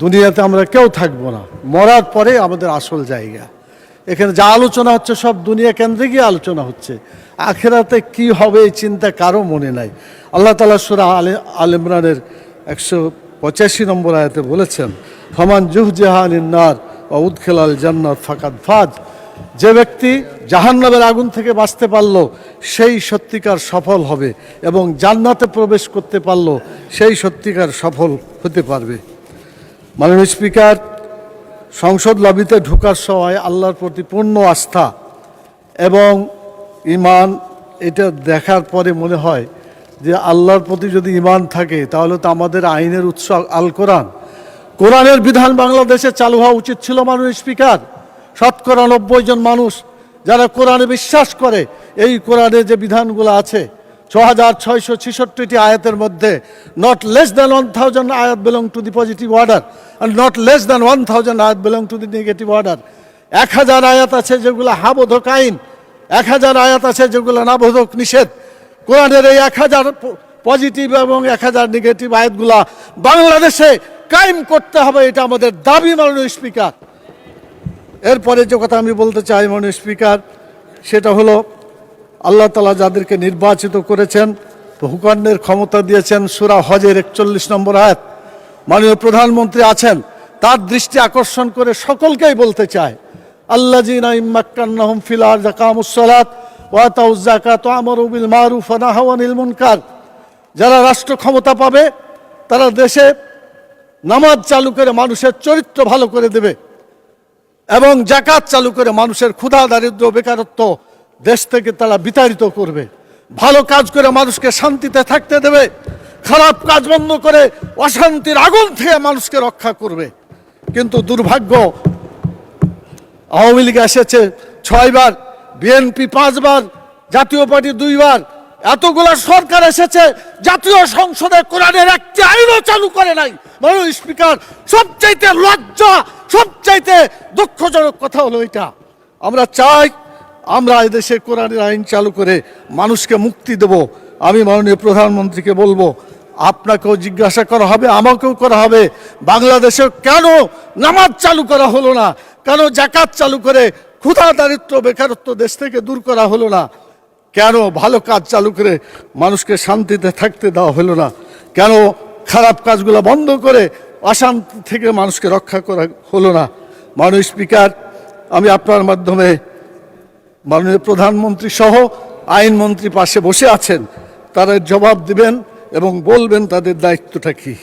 দুনিয়াতে আমরা কেউ থাকবো না, মরার পরে আমাদের আসল জায়গা। এখানে যা আলোচনা হচ্ছে সব দুনিয়া কেন্দ্রিকই আলোচনা হচ্ছে। আখিরাতে কি হবে এই চিন্তা কারো মনে নাই। আল্লাহ তাআলা সূরা আল ইমরানের 185 নম্বর আয়াতে বলেছেন, ফামান জুহজিহা আনিন নার ওয়া উদখিলাল জান্নাত ফাকাদ ফাজ। যে ব্যক্তি জাহান্নামের আগুন থেকে বাঁচতে পারলো সেই সত্যিকার সফল হবে, এবং জান্নাতে প্রবেশ করতে পারলো সেই সত্যিকার সফল হতে পারবে। মাননীয় স্পিকার, সংসদ লবিতে ঢোকার সময় আল্লাহর প্রতি পূর্ণ আস্থা এবং ঈমান, এটা দেখার পরে মনে হয় যে আল্লাহর প্রতি যদি ঈমান থাকে তাহলে তো আমাদের আইনের উৎস আল কোরআন। কোরআনের বিধান বাংলাদেশে চালু হওয়া উচিত ছিল। মাননীয় স্পিকার, শতকরা 90 জন মানুষ যারা কোরআনে বিশ্বাস করে, এই কোরআনে যে বিধানগুলো আছে 6666টি আয়াতের মধ্যে নট লেস দ্যান 1000 আয়াত belong to the positive order and not less than 1000 ayat belong to the negative order. 1000 আয়াত আছে যেগুলো হাবোধক আইন, 1000 আয়াত আছে যেগুলো নাবোধক নিষেধ। কোরআনের এই 1000 পজিটিভ এবং 1000 নেগেটিভ আয়াতগুলা বাংলাদেশে কায়েম করতে হবে, এটা আমাদের দাবি। মাননীয় স্পিকার, এরপরে যে কথা আমি বলতে চাই মাননীয় স্পিকার, সেটা হলো আল্লাহ তাআলা যাদেরকে নির্বাচিত করেছেন, হুকুমের ক্ষমতা দিয়েছেন, সূরা হজের 41 নম্বর আয়াত। মাননীয় প্রধানমন্ত্রী আছেন, তার দৃষ্টি আকর্ষণ করে সকলকেই বলতে চায়, আল্লাযীনা ইম্মাক্কান্নাহুম ফিল আরদি আকামুস সালাত ওয়া আতাউয যাকাত ওয়া আমারু বিল মারুফ ওয়া নাহাউ আনিল মুনকার। যারা রাষ্ট্র ক্ষমতা পাবে তারা দেশে নামাজ চালু করে মানুষের চরিত্র ভালো করে দেবে, এবং যাকাত চালু করে মানুষের ক্ষুধা দারিদ্র বেকারত্ব দেশ থেকে তারা বিতাড়িত করবে। ভালো কাজ করে মানুষকে শান্তিতে থাকতে দেবে, খারাপ কাজ বন্ধ করে অশান্তির আগুন থেকে মানুষকে রক্ষা করবে। কিন্তু দুর্ভাগ্য, আওয়ামী লীগ এসেছে 6 বার, বিএনপি 5 বার, জাতীয় পার্টি 2 বার, এতগুলা সরকার এসেছে, জাতীয় সংসদে কোরআনের একটি আইনও চালু করে নাই। মাননীয় স্পিকার, সবচাইতে লজ্জা, সবচাইতে দুঃখজনক কথা হলো এটা। আমরা চাই আমরা এদেশে কোরআনের আইন চালু করে মানুষকে মুক্তি দেব। আমি মাননীয় প্রধানমন্ত্রীকে বলবো, আপনাকেও জিজ্ঞাসা করা হবে, আমাকেও করা হবে, বাংলাদেশে কেন নামাজ চালু করা হলো না, কেন যাকাত চালু করে ক্ষুধা দারিদ্র বেকারত্ব দেশ থেকে দূর করা হলো না, কেন ভালো কাজ চালু করে মানুষকে শান্তিতে থাকতে দেওয়া হলো না, কেন খারাপ কাজগুলো বন্ধ করে অশান্তি থেকে মানুষকে রক্ষা করা হলো না। মাননীয় স্পিকার, আমি আপনার মাধ্যমে মাননীয় প্রধানমন্ত্রী সহ আইনমন্ত্রী পাশে বসে আছেন, তারা জবাব দিবেন এবং বলবেন তাদের দায়িত্বটা কী।